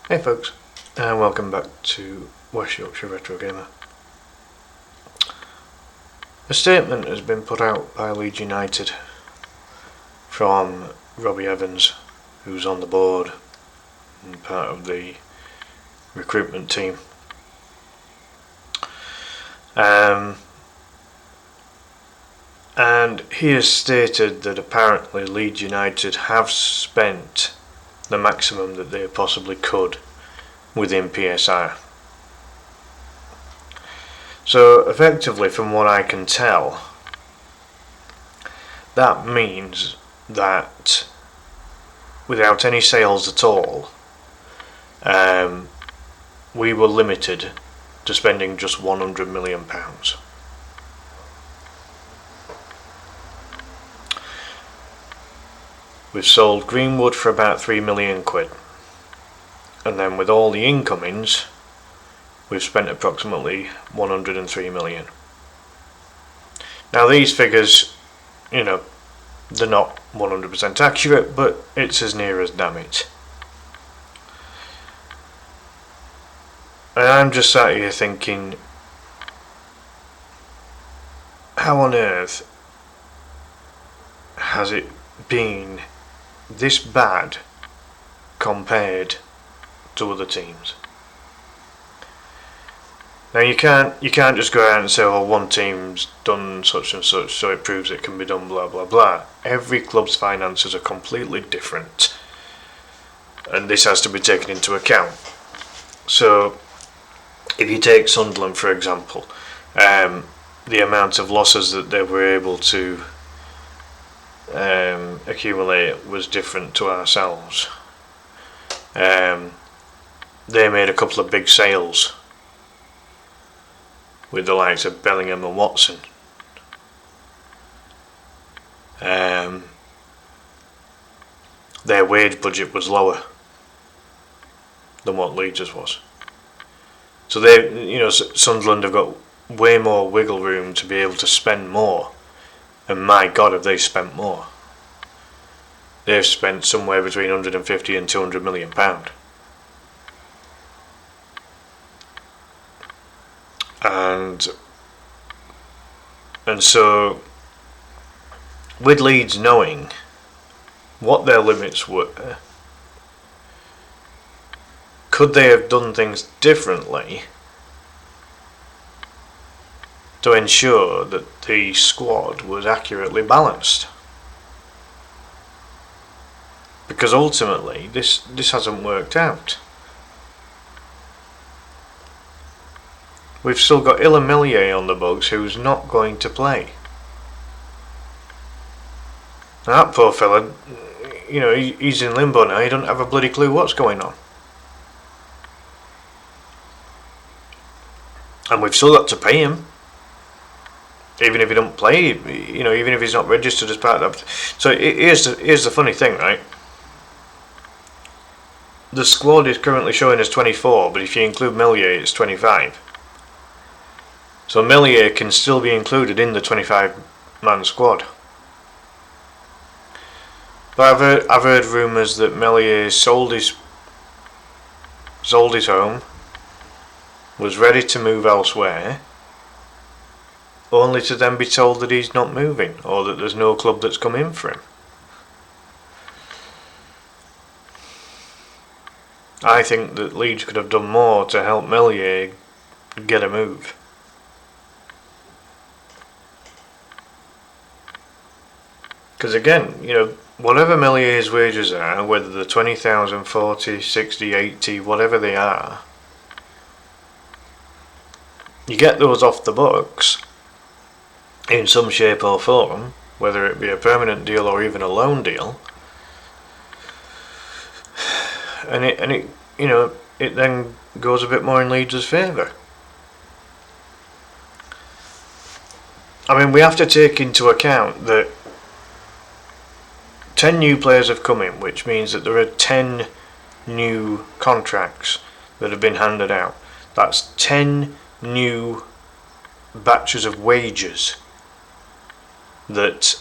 Hey folks, and welcome back to West Yorkshire Retro Gamer. A statement has been put out by Leeds United from Robbie Evans, who's on the board and part of the recruitment team. And he has stated that apparently Leeds United have spent the maximum that they possibly could within PSR. So effectively, from what I can tell, that means that without any sales at all, we were limited to spending just £100 million. We've sold Greenwood for about £3 million, and then with all the incomings, we've spent approximately £103 million. Now these figures, they're not 100% accurate, but it's as near as damn it. And I'm just sat here thinking, how on earth has it been this bad compared to other teams? Now you can't just go out and say, well, one team's done such and such, so it proves it can be done, blah blah blah. Every club's finances are completely different, and this has to be taken into account. So if you take Sunderland, for example, the amount of losses that they were able to accumulate was different to ourselves. They made a couple of big sales with the likes of Bellingham and Watson. Their wage budget was lower than what Leeds' was. So Sunderland have got way more wiggle room to be able to spend more. And my God, have they spent more. They've spent somewhere between 150 and 200 million pound. And so with Leeds knowing what their limits were, could they have done things differently to ensure that the squad was accurately balanced? Because ultimately this hasn't worked out. We've still got Illan Meslier on the books, who's not going to play. Now that poor fella, he's in limbo now. He doesn't have a bloody clue what's going on. And we've still got to pay him, even if he don't play. Even if he's not registered as part of that. So here's the funny thing, right? The squad is currently showing as 24, but if you include Meslier, it's 25. So Meslier can still be included in the 25-man squad. But I've heard rumours that Meslier sold his home, was ready to move elsewhere, only to then be told that he's not moving, or that there's no club that's come in for him. I think that Leeds could have done more to help Meslier get a move. Because again, whatever Mellier's wages are, whether they're 20,000, 40, 60, 80, whatever they are, you get those off the books in some shape or form, whether it be a permanent deal or even a loan deal, and it then goes a bit more in Leeds' favour. I mean, we have to take into account that 10 new players have come in, which means that there are 10 new contracts that have been handed out. That's 10 new batches of wages that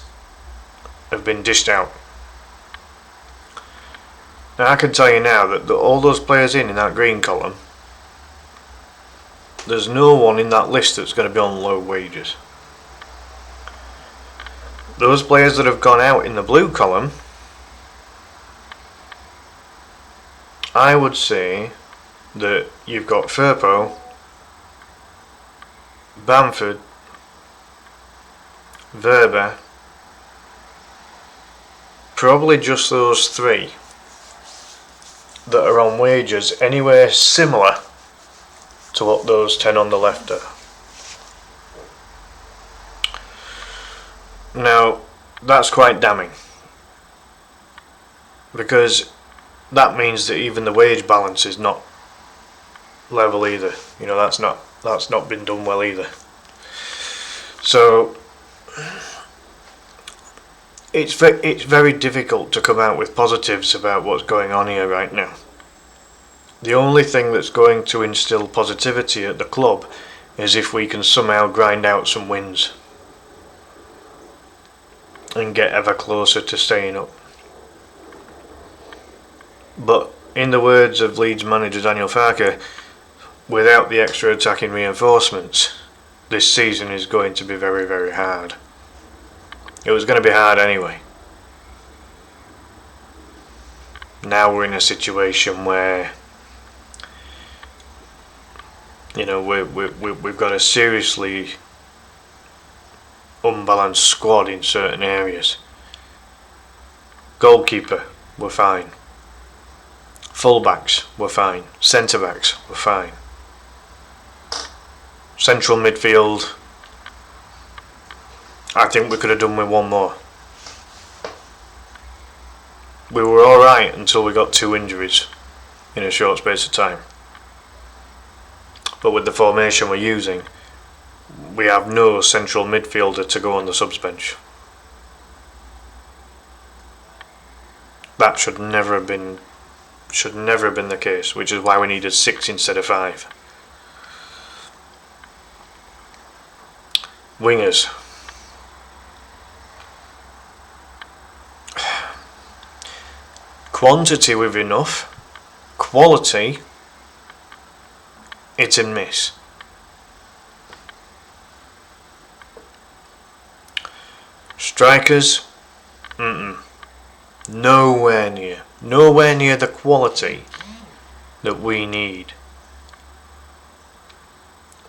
have been dished out. Now I can tell you now that all those players in that green column, there's no one in that list that's going to be on low wages. Those players that have gone out in the blue column, I would say that you've got Firpo, Bamford, Verba, probably just those three that are on wages anywhere similar to what those 10 on the left are. Now, that's quite damning, because that means that even the wage balance is not level either. You know, that's not been done well either. So it's very difficult to come out with positives about what's going on here right now. The only thing that's going to instill positivity at the club is if we can somehow grind out some wins and get ever closer to staying up. But in the words of Leeds manager Daniel Farke, without the extra attacking reinforcements, this season is going to be very, very hard. It was going to be hard anyway. Now we're in a situation where, you know, we've got a seriously unbalanced squad in certain areas. Goalkeeper, we're fine. Fullbacks, we're fine. Centre backs, we're fine. Central midfield, I think we could have done with one more. We were alright until we got 2 injuries in a short space of time. But with the formation we're using, we have no central midfielder to go on the subs bench. That should never have been the case, which is why we needed 6 instead of 5. Wingers. Quantity with enough, quality, hit and miss. Strikers, nowhere near the quality that we need.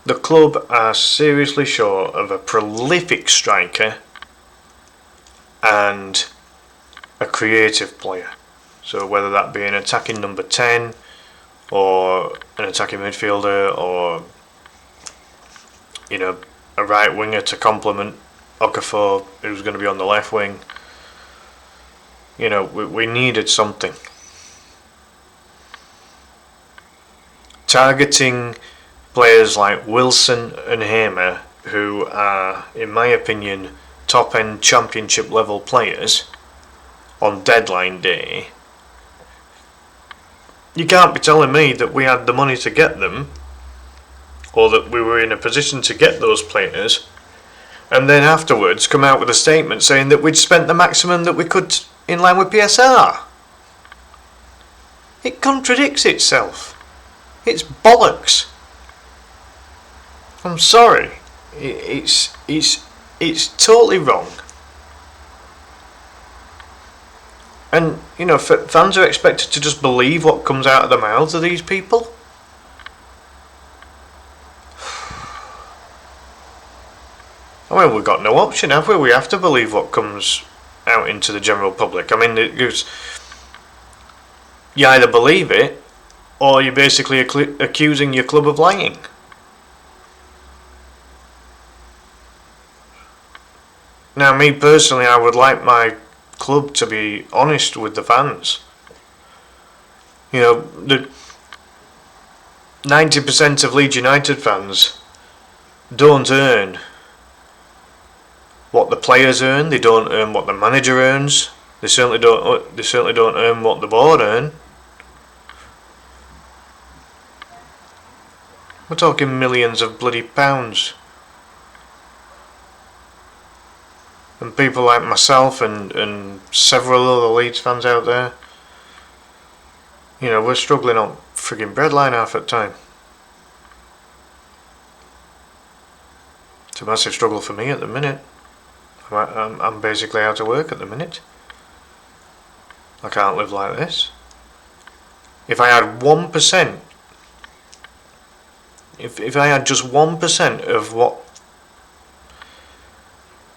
The club are seriously short of a prolific striker and a creative player. So whether that be an attacking number 10 or an attacking midfielder, or, you know, a right winger to complement Okafor, who's going to be on the left wing. You know, we needed something. Targeting players like Wilson and Hamer, who are, in my opinion, top-end championship level players, on deadline day. You can't be telling me that we had the money to get them, or that we were in a position to get those players, and then afterwards come out with a statement saying that we'd spent the maximum that we could in line with PSR. It contradicts itself. It's bollocks. I'm sorry. It's totally wrong. And, you know, fans are expected to just believe what comes out of the mouths of these people. I mean, we've got no option, have we? We have to believe what comes out into the general public. I mean, you either believe it, or you're basically accusing your club of lying. Now, me personally, I would like my club to be honest with the fans. You know, the 90% of Leeds United fans don't earn what the players earn. They don't earn what the manager earns. They certainly don't earn what the board earn. We're talking millions of bloody pounds. And people like myself and several other Leeds fans out there, You know, we're struggling on frigging breadline half at time. It's a massive struggle for me at the minute. I'm basically out of work at the minute. I can't live like this. If I had 1%, if I had just 1% of what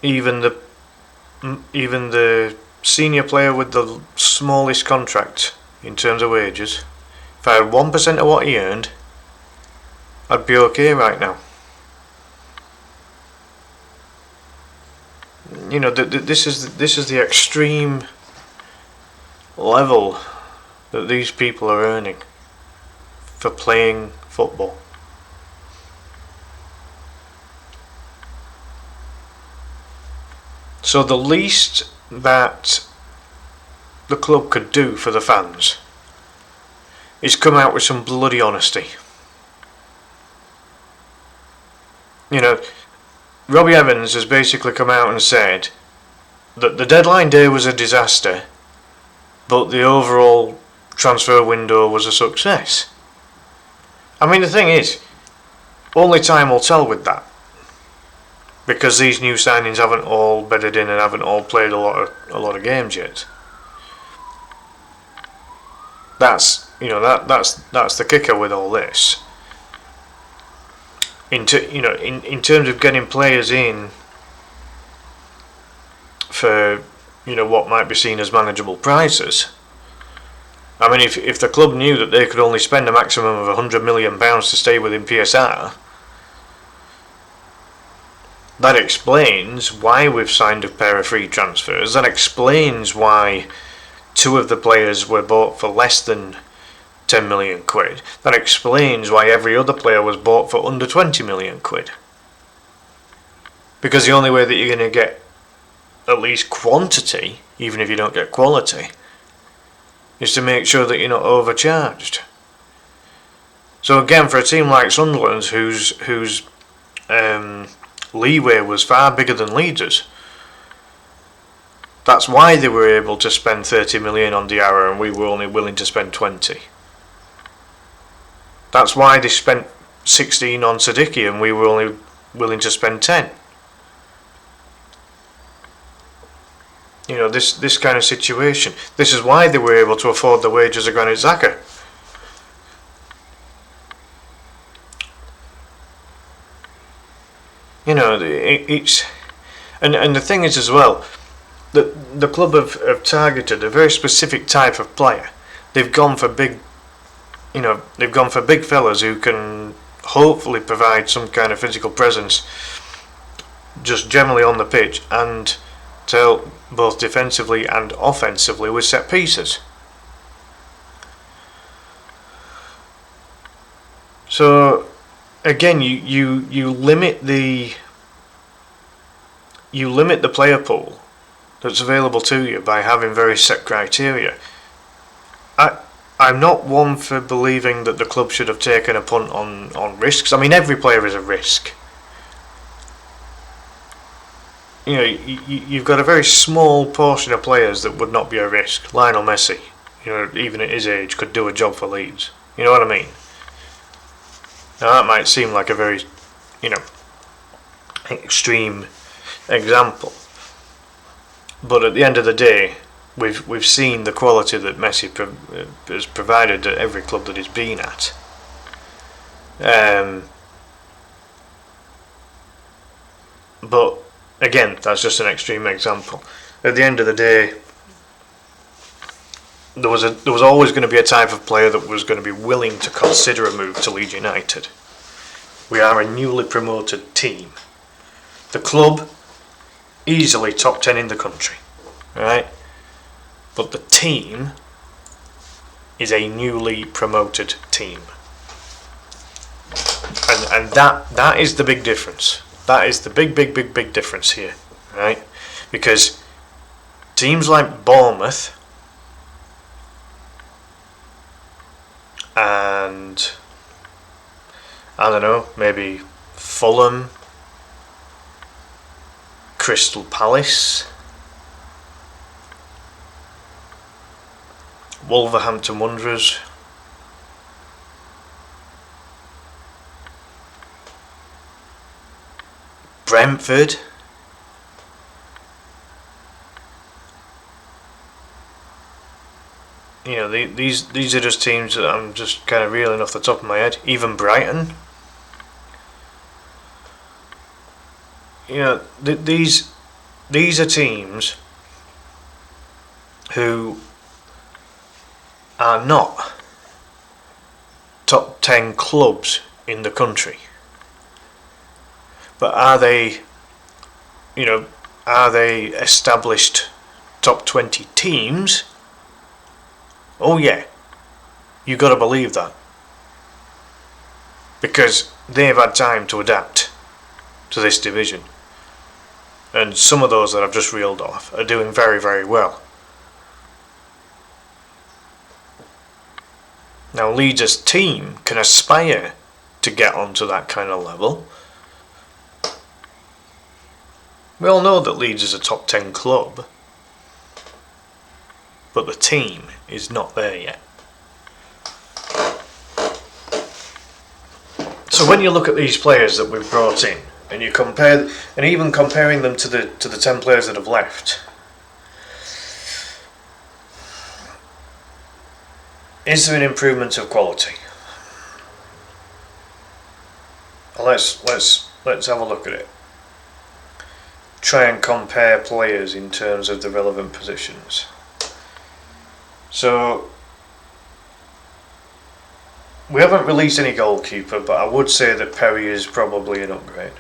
even the senior player with the smallest contract in terms of wages, if I had 1% of what he earned, I'd be okay right now. You know, this is the extreme level that these people are earning for playing football. So the least that the club could do for the fans is come out with some bloody honesty. You know, Robbie Evans has basically come out and said that the deadline day was a disaster, but the overall transfer window was a success. I mean, the thing is, only time will tell with that, because these new signings haven't all bedded in and haven't all played a lot of games yet. That's the kicker with all this. In terms of getting players in for what might be seen as manageable prices. I mean, if the club knew that they could only spend a maximum of £100 million to stay within PSR, that explains why we've signed a pair of free transfers. That explains why two of the players were bought for less than 10 million quid. That explains why every other player was bought for under 20 million quid. Because the only way that you're going to get at least quantity, even if you don't get quality, is to make sure that you're not overcharged. So again, for a team like Sunderland, whose leeway was far bigger than Leeds', that's why they were able to spend 30 million on Diarra and we were only willing to spend 20. That's why they spent 16 on Sadiki and we were only willing to spend 10. You know, this kind of situation. This is why they were able to afford the wages of Granit Xhaka. You know, it's and the thing is as well, that the club have targeted a very specific type of player. They've gone for big fellas who can hopefully provide some kind of physical presence just generally on the pitch and to help both defensively and offensively with set pieces. So again, you limit the player pool that's available to you by having very set criteria. I'm not one for believing that the club should have taken a punt on risks. I mean, every player is a risk. You know, you've got a very small portion of players that would not be a risk. Lionel Messi, even at his age, could do a job for Leeds. You know what I mean? Now that might seem like a very, extreme example, but at the end of the day, we've seen the quality that Messi has provided at every club that he's been at. But again, that's just an extreme example. At the end of the day, there was always going to be a type of player that was going to be willing to consider a move to Leeds United. We are a newly promoted team. The club, easily top 10 in the country, right? But the team is a newly promoted team. And that is the big difference. That is the big difference here, right? Because teams like Bournemouth and I don't know, maybe Fulham, Crystal Palace, Wolverhampton Wanderers, Brentford. You know, these are just teams that I'm just kind of reeling off the top of my head. Even Brighton. You know, these are teams who are not top 10 clubs in the country. But are they established top 20 teams? Oh yeah, you got to believe that, because they've had time to adapt to this division, and some of those that I've just reeled off are doing very, very well. Now Leeds as team can aspire to get onto that kind of level. We all know that Leeds is a top 10 club, but the team is not there yet. So when you look at these players that we've brought in, and you compare, and even comparing them to the 10 players that have left, is there an improvement of quality? Let's have a look at it. Try and compare players in terms of the relevant positions. So we haven't released any goalkeeper, but I would say that Perry is probably an upgrade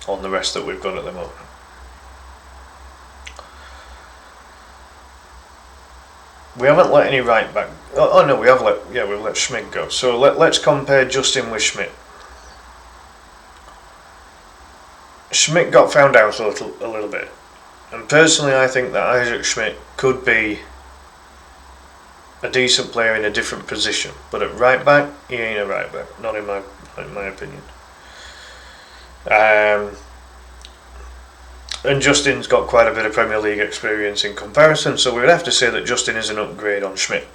on the rest that we've got at the moment. We haven't let any right back. Oh no, we've let Schmidt go. So let's compare Justin with Schmidt. Schmidt got found out a little bit, and personally I think that Isaac Schmidt could be a decent player in a different position, but at right back he ain't a right back, not in my opinion. And Justin's got quite a bit of Premier League experience in comparison, so we would have to say that Justin is an upgrade on Schmidt.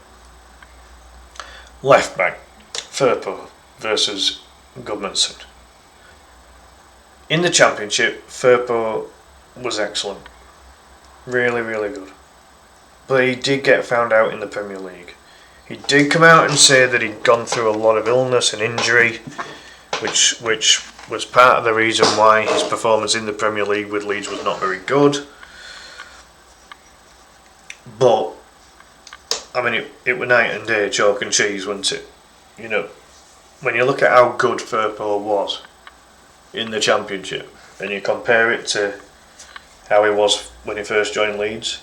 Left back, Firpo versus Gudmundsson. In the Championship, Firpo was excellent. Really, really good. But he did get found out in the Premier League. He did come out and say that he'd gone through a lot of illness and injury, which was part of the reason why his performance in the Premier League with Leeds was not very good. But, I mean, it was night and day, chalk and cheese, wasn't it? You know, when you look at how good Firpo was in the Championship, and you compare it to how he was when he first joined Leeds,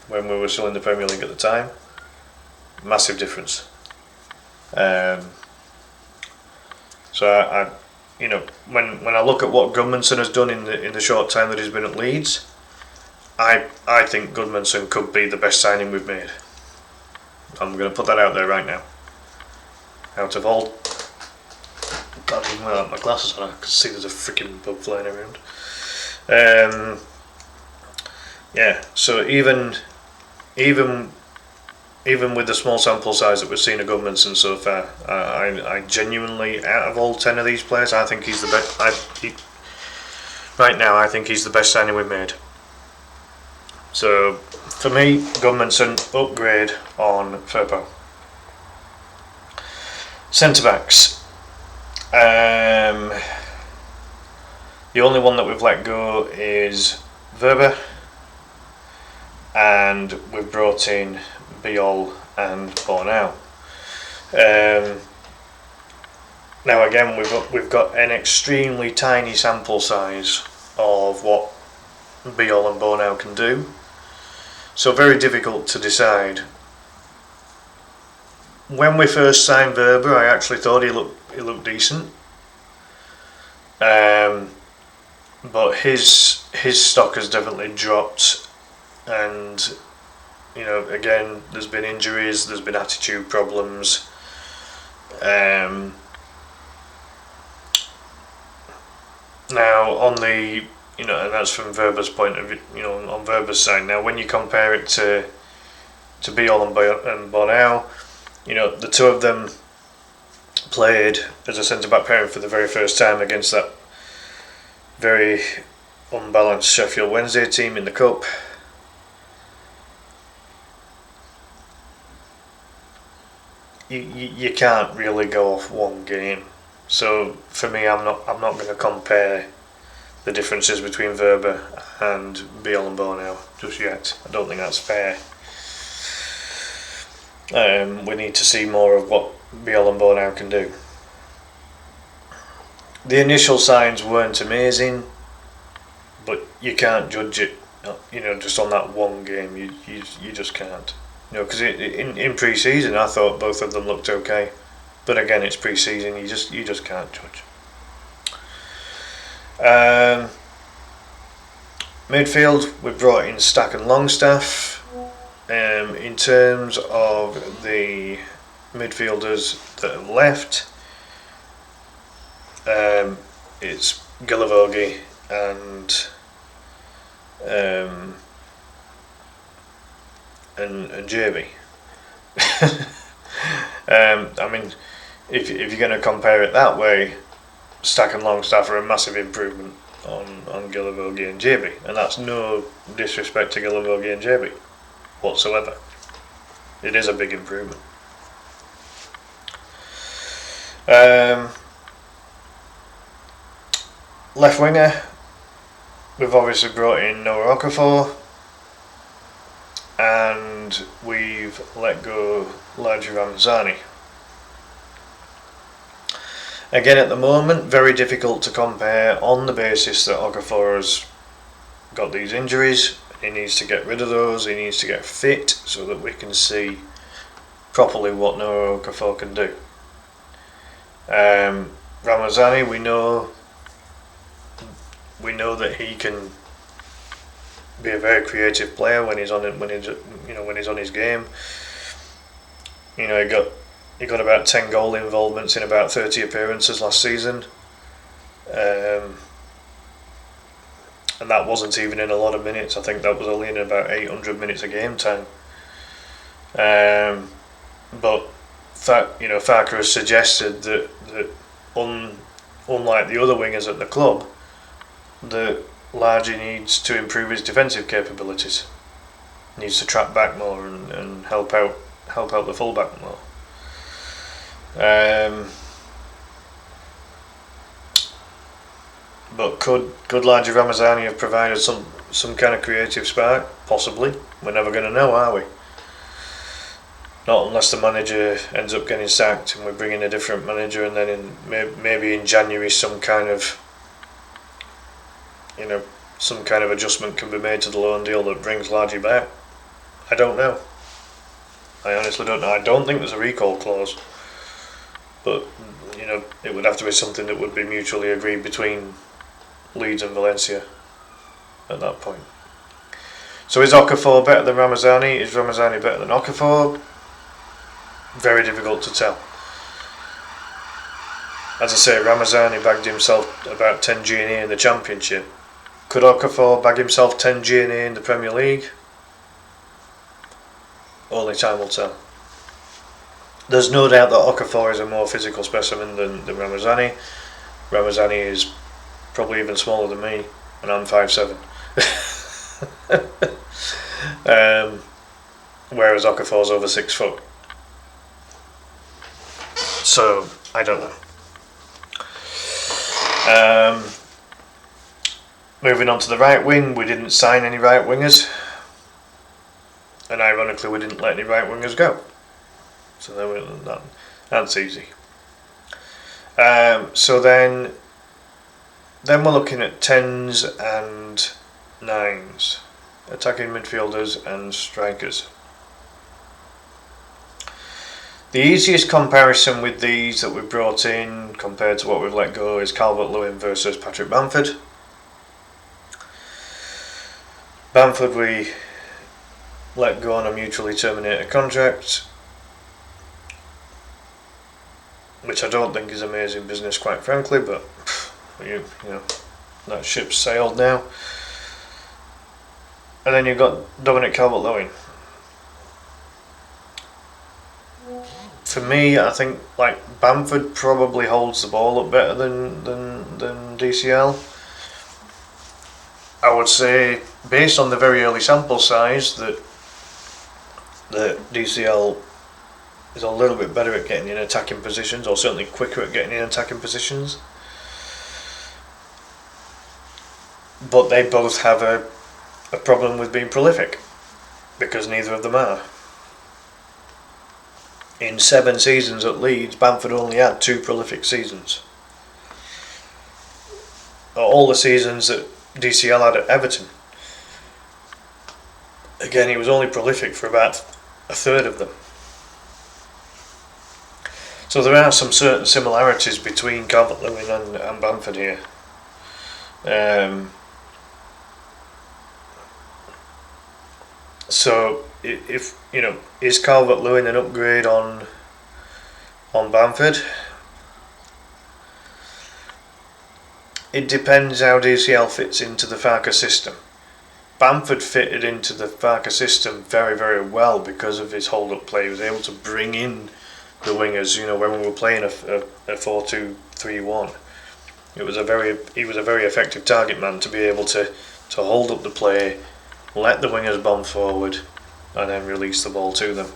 when we were still in the Premier League at the time, massive difference. So I you know, when I look at what Gudmundsson has done in the short time that he's been at Leeds, I think Gudmundsson could be the best signing we've made. I'm going to put that out there right now. Out of all, God, even without my glasses on, I can see there's a freaking bug flying around. Yeah, so even with the small sample size that we've seen of Gudmundsson so far, I genuinely, out of all 10 of these players, I think he's the best. Right now, I think he's the best signing we've made. So, for me, Gudmundsson, upgrade on Firpo. Centre-backs. The only one that we've let go is Verba, and we've brought in Biol and Bornau. Now again, we've got an extremely tiny sample size of what Biol and Bornau can do, so very difficult to decide. When we first signed Verba, I actually thought he looked decent, but his stock has definitely dropped, and you know, again, there's been injuries, there's been attitude problems. Now, on the, you know, and that's from Verba's point of view, you know, on Verba's side. Now, when you compare it to Biol and Bornau, you know, the two of them played as a centre-back pairing for the very first time against that very unbalanced Sheffield Wednesday team in the Cup. You can't really go off one game. So for me, I'm not going to compare the differences between Wöber and Bielenbow now just yet. I don't think that's fair. We need to see more of what Bielenbow now can do. The initial signs weren't amazing, but you can't judge it, just on that one game. You just can't. Because in pre-season I thought both of them looked okay, but again it's pre-season. You just can't judge. Midfield, we brought in Stack and Longstaff. In terms of the midfielders that have left, it's Gilavogi and JB. I mean, if you're going to compare it that way, Stack and Longstaff are a massive improvement on Gilavogi and JB, and that's no disrespect to Gilavogi and JB whatsoever. It is a big improvement. Left winger, we've obviously brought in Noah Okafor, and we've let go Ladji Ramazani. Again, at the moment, very difficult to compare on the basis that Okafor has got these injuries. He needs to get rid of those, he needs to get fit so that we can see properly what Noah Okafor can do. Ramazani, we know that he can be a very creative player when he's on his game. He got about 10 goal involvements in about 30 appearances last season, and that wasn't even in a lot of minutes. I think that was only in about 800 minutes of game time. But Farke has suggested that unlike the other wingers at the club, that Ladji needs to improve his defensive capabilities. Needs to track back more and help out the fullback more. But could Ladji Ramazani have provided some kind of creative spark? Possibly. We're never going to know, are we? Not unless the manager ends up getting sacked and we bring in a different manager, and then maybe in January some kind of adjustment can be made to the loan deal that brings Ladji back. I don't know. I honestly don't know. I don't think there's a recall clause, but it would have to be something that would be mutually agreed between Leeds and Valencia at that point. So is Okafor better than Ramazani? Is Ramazani better than Okafor? Very difficult to tell. As I say, Ramazani bagged himself about 10 G&A in the Championship. Could Okafor bag himself 10 G&A in the Premier League? Only time will tell. There's no doubt that Okafor is a more physical specimen than Ramazani. Ramazani is probably even smaller than me, and I'm 5'7". Whereas Okafor's over 6 foot. So, I don't know. Moving on to the right wing, we didn't sign any right wingers, and ironically we didn't let any right wingers go. So that's easy. So then we're looking at 10s and 9s, attacking midfielders and strikers. The easiest comparison with these that we've brought in compared to what we've let go is Calvert-Lewin versus Patrick Bamford. Bamford we let go on a mutually terminated contract, which I don't think is amazing business, quite frankly, but that ship's sailed now. And then you've got Dominic Calvert-Lewin. for me, I think like Bamford probably holds the ball up better than DCL. I would say, based on the very early sample size, that DCL is a little bit better at getting in attacking positions, or certainly quicker at getting in attacking positions. But they both have a problem with being prolific, because neither of them are. In 7 seasons at Leeds, Bamford only had 2 prolific seasons. All the seasons that DCL had at Everton, again, he was only prolific for about a third of them. So there are some certain similarities between Calvert-Lewin and Bamford here. So if is Calvert-Lewin an upgrade on Bamford? It depends how DCL fits into the Farke system. Bamford fitted into the Farke system very, very well because of his hold-up play. He was able to bring in the wingers. When we were playing a 4-2-3-1, he was a very effective target man to be able to hold up the play, let the wingers bomb forward, and then release the ball to them.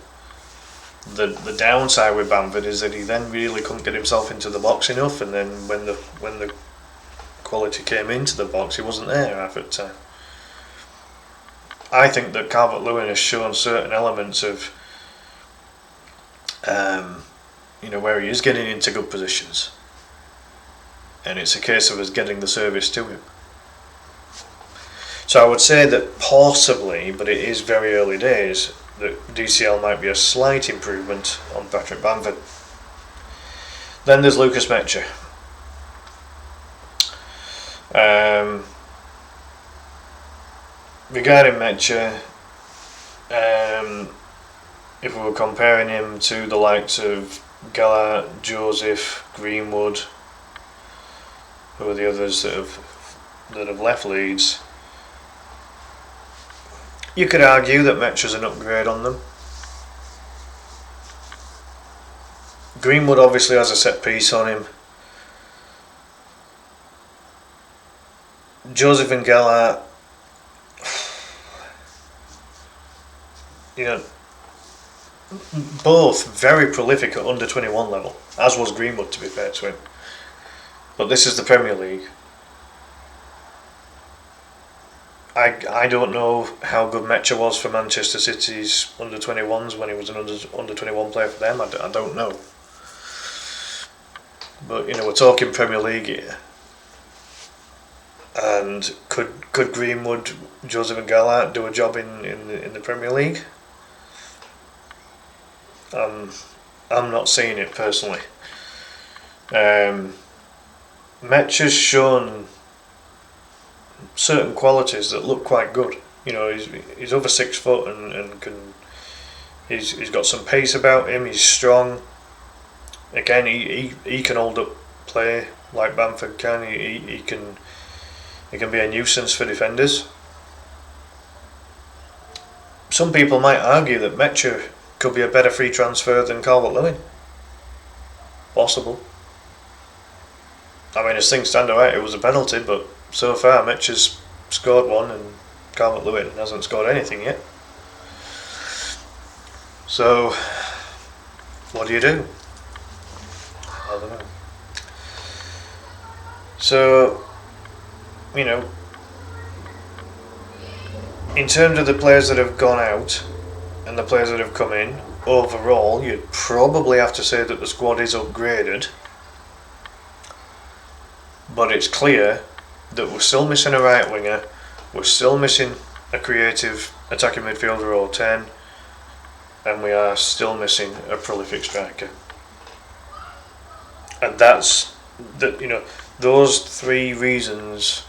The downside with Bamford is that he then really couldn't get himself into the box enough, and then when the quality came into the box, he wasn't there half the time. I think that Calvert-Lewin has shown certain elements of where he is getting into good positions, and it's a case of us getting the service to him. So I would say that possibly, but it is very early days, that DCL might be a slight improvement on Patrick Bamford. Then there's Lucas Mecha. Regarding Mecha, if we were comparing him to the likes of Gallagher, Joseph, Greenwood, who are the others that have left Leeds, you could argue that Mecha's an upgrade on them. Greenwood obviously has a set piece on him. Joseph and Gallagher, both very prolific at under 21 level, as was Greenwood, to be fair to him. But this is the Premier League. I don't know how good Mecha was for Manchester City's under 21s when he was an under 21 player for them. I don't know. But we're talking Premier League here. And could Greenwood, Joseph and Gallagher do a job in the Premier League? I'm not seeing it personally. Mecha's shown certain qualities that look quite good. He's over 6 foot and he's got some pace about him. He's strong. Again, he can hold up play like Bamford can. He can be a nuisance for defenders. Some people might argue that Mecha could be a better free transfer than Calvert-Lewin. Possible. I mean, as things stand, alright, it was a penalty, but so far Mecha's scored one and Calvert-Lewin hasn't scored anything yet. So, what do you do? I don't know. So, in terms of the players that have gone out and the players that have come in, overall, you'd probably have to say that the squad is upgraded. But it's clear that we're still missing a right winger, we're still missing a creative attacking midfielder or 10, and we are still missing a prolific striker. And those 3 reasons,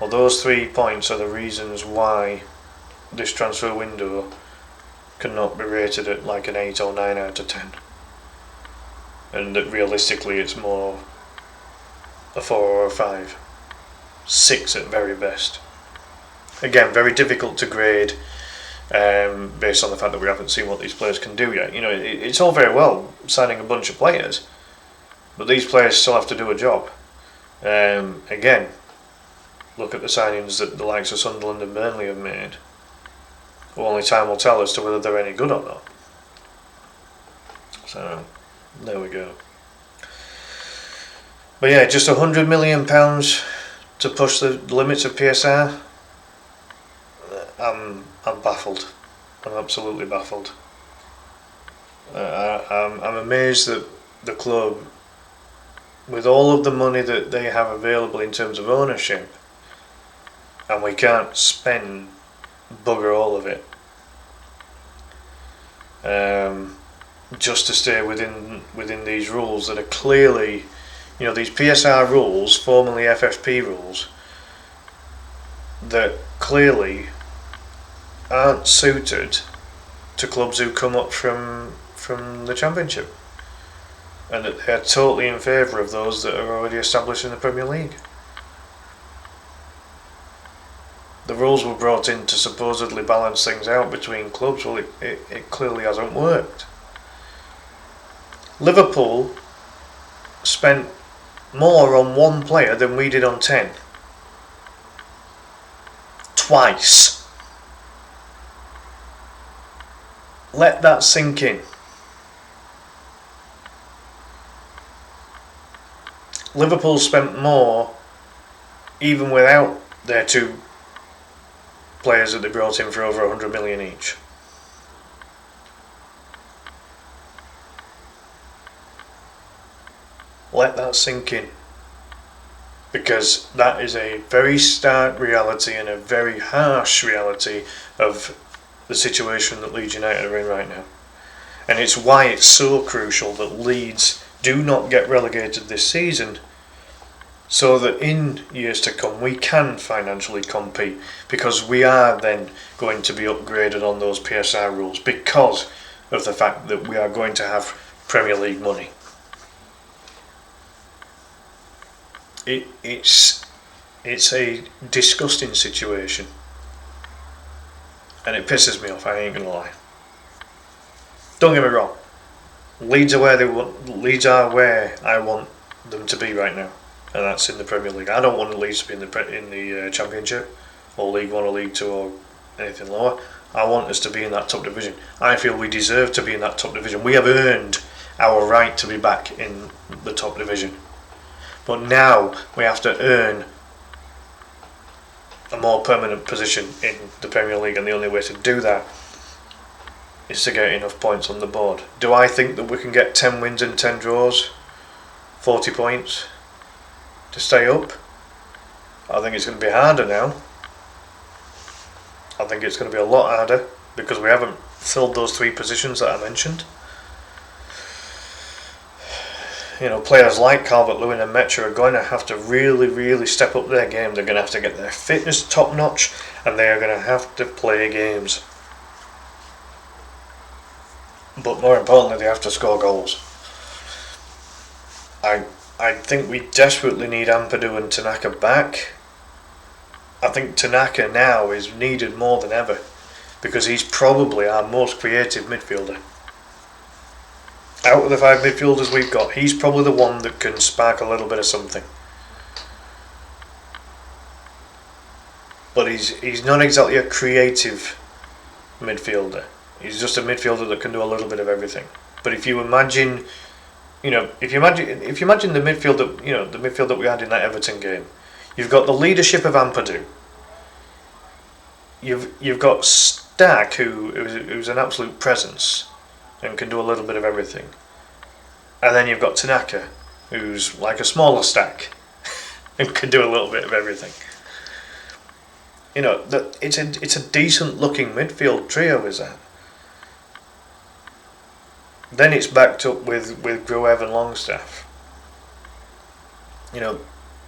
or those 3 points are the reasons why this transfer window cannot be rated at like an 8 or 9 out of 10. And that realistically it's more a 4 or a 5. 6 at very best. Again, very difficult to grade based on the fact that we haven't seen what these players can do yet. It's all very well signing a bunch of players, but these players still have to do a job. Again, look at the signings that the likes of Sunderland and Burnley have made. Well, only time will tell as to whether they're any good or not. So, there we go. But yeah, just £100 million to push the limits of PSR. I'm baffled. I'm absolutely baffled. I'm amazed that the club, with all of the money that they have available in terms of ownership, and we can't spend bugger all of it, just to stay within these rules that are clearly, these PSR rules, formerly FFP rules, that clearly aren't suited to clubs who come up from the Championship, and that they're totally in favour of those that are already established in the Premier League. The rules were brought in to supposedly balance things out between clubs. Well, it clearly hasn't worked. Liverpool spent more on one player than we did on 10. Twice. Let that sink in. Liverpool spent more even without their two players that they brought in for over 100 million each. Let that sink in, because that is a very stark reality and a very harsh reality of the situation that Leeds United are in right now. And it's why it's so crucial that Leeds do not get relegated this season, so that in years to come we can financially compete, because we are then going to be upgraded on those PSR rules because of the fact that we are going to have Premier League money. It's a disgusting situation, and it pisses me off, I ain't gonna lie. Don't get me wrong, Leeds are where I want them to be right now, and that's in the Premier League. I don't want Leeds to be in the Championship or League 1 or League 2 or anything lower. I want us to be in that top division. I feel we deserve to be in that top division. We have earned our right to be back in the top division. But now we have to earn a more permanent position in the Premier League, and the only way to do that is to get enough points on the board. Do I think that we can get 10 wins and 10 draws, 40 points to stay up? I think it's going to be harder now. I think it's going to be a lot harder because we haven't filled those 3 positions that I mentioned. Players like Calvert-Lewin and Metcher are going to have to really, really step up their game. They're going to have to get their fitness top notch, and they are going to have to play games. But more importantly, they have to score goals. I think we desperately need Ampadu and Tanaka back. I think Tanaka now is needed more than ever, because he's probably our most creative midfielder. Out of the 5 midfielders we've got, he's probably the one that can spark a little bit of something. But he's not exactly a creative midfielder. He's just a midfielder that can do a little bit of everything. But if you imagine, if you imagine the midfield that the midfield that we had in that Everton game, you've got the leadership of Ampadu. You've got Stack, who's an absolute presence and can do a little bit of everything. And then you've got Tanaka, who's like a smaller Stack and can do a little bit of everything. It's a decent looking midfield trio, is that? Then it's backed up with Gruev and Longstaff.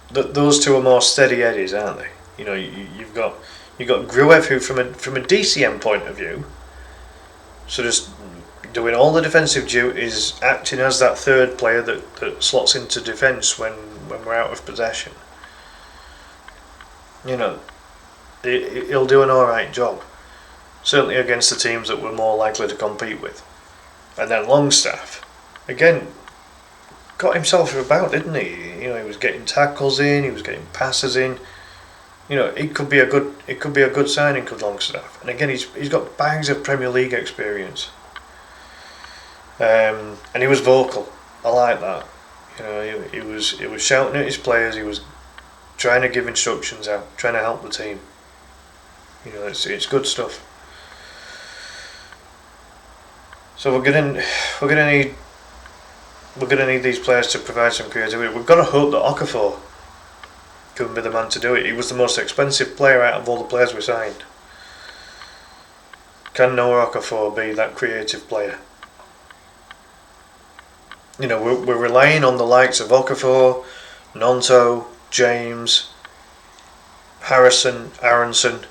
Those two are more steady eddies, aren't they? You've got Gruev, who from a DCM point of view, so just doing all the defensive duties, acting as that third player that slots into defence when we're out of possession. He'll do an alright job. certainly against the teams that we're more likely to compete with. And then Longstaff, again, got himself about, didn't he? He was getting tackles in, he was getting passes in. It could be a good signing, could Longstaff. And again, he's got bags of Premier League experience. And he was vocal. I like that. He was shouting at his players. He was trying to give instructions out, trying to help the team. It's good stuff. So we're gonna need these players to provide some creativity. We've got to hope that Okafor can be the man to do it. He was the most expensive player out of all the players we signed. Can Noah Okafor be that creative player? We're relying on the likes of Okafor, Nonto, James, Harrison, Aronson,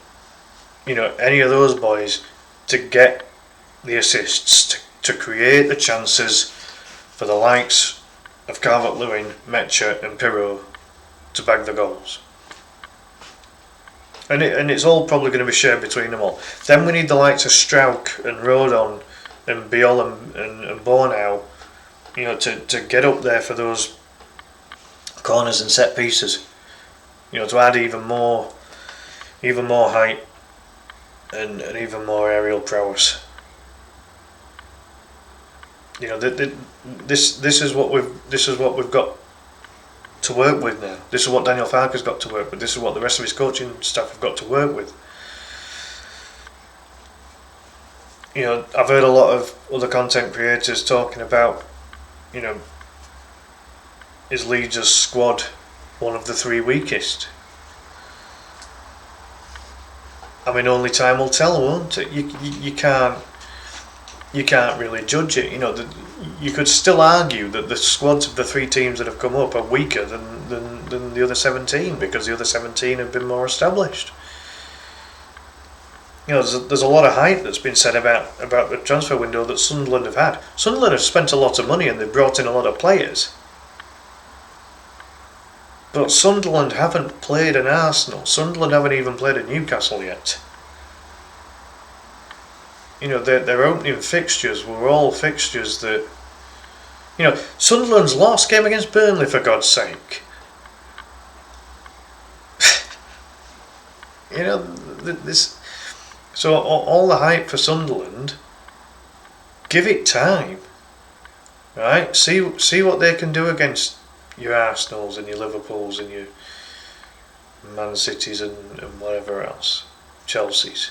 any of those boys to get the assists, to create the chances for the likes of Calvert-Lewin, Metcha and Pirro to bag the goals. And it's all probably going to be shared between them all. Then we need the likes of Strauch and Rodon and Biol and Bornau, to get up there for those corners and set pieces. To add even more height and even more aerial prowess. This is what we've got to work with now. This is what Daniel Farke's got to work with. This is what the rest of his coaching staff have got to work with. I've heard a lot of other content creators talking about, is Leeds' squad one of the 3 weakest? I mean, only time will tell, won't it? You can't really judge it. You could still argue that the squads of the 3 teams that have come up are weaker than the other 17 because the other 17 have been more established. There's a lot of hype that's been said about the transfer window that Sunderland have had. Sunderland have spent a lot of money and they've brought in a lot of players. But Sunderland haven't played an Arsenal. Sunderland haven't even played a Newcastle yet. Their opening fixtures were all fixtures that... Sunderland's lost game against Burnley, for God's sake. This... So all the hype for Sunderland, give it time, right? See what they can do against your Arsenals and your Liverpools and your Man Cities and whatever else, Chelsea's.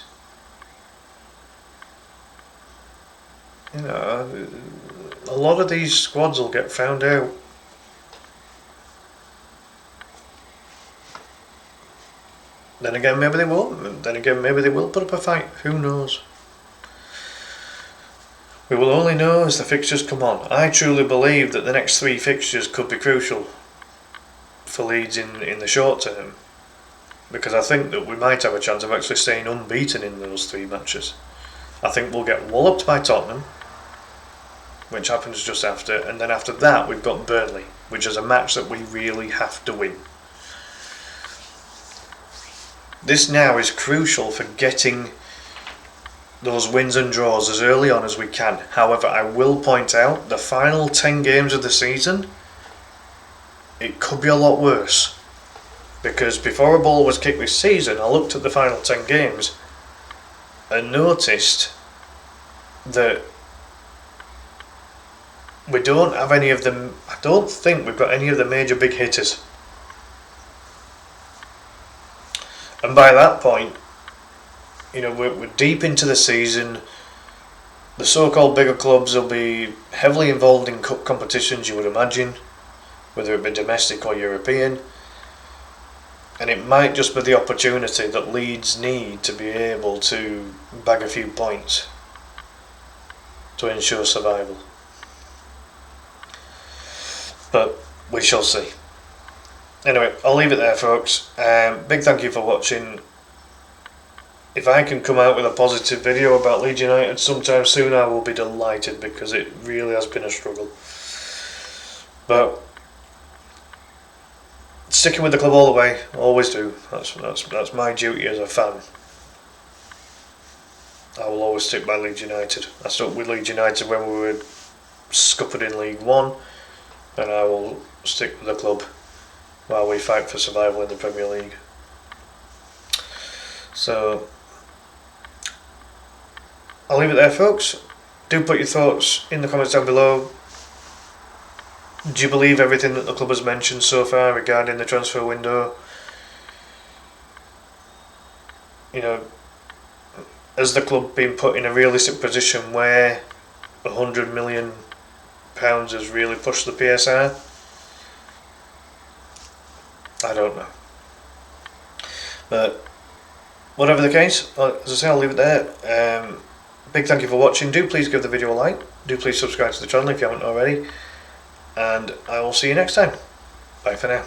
A lot of these squads will get found out. Then again, maybe they won't. Then again, maybe they will put up a fight. Who knows? We will only know as the fixtures come on. I truly believe that the next 3 fixtures could be crucial for Leeds in the short term, because I think that we might have a chance of actually staying unbeaten in those 3 matches. I think we'll get walloped by Tottenham, which happens just after, and then after that we've got Burnley, which is a match that we really have to win. This now is crucial for getting those wins and draws as early on as we can. However, I will point out the final 10 games of the season, it could be a lot worse. Because before a ball was kicked this season, I looked at the final 10 games and noticed that we don't have any of them. I don't think we've got any of the major big hitters. And by that point, we're deep into the season. The so-called bigger clubs will be heavily involved in cup competitions, you would imagine, whether it be domestic or European. And it might just be the opportunity that Leeds need to be able to bag a few points to ensure survival. But we shall see. Anyway, I'll leave it there, folks. Big thank you for watching. If I can come out with a positive video about Leeds United sometime soon, I will be delighted, because it really has been a struggle. But sticking with the club all the way, always do. That's my duty as a fan. I will always stick by Leeds United. I stuck with Leeds United when we were scuppered in League One, and I will stick with the club while we fight for survival in the Premier League. So I'll leave it there, folks. Do put your thoughts in the comments down below. Do you believe everything that the club has mentioned so far regarding the transfer window? You know, has the club been put in a realistic position where £100 million has really pushed the PSR? I don't know. But whatever the case, as I say, I'll leave it there. Big thank you for watching. Do please give the video a like. Do please subscribe to the channel if you haven't already. And I will see you next time. Bye for now.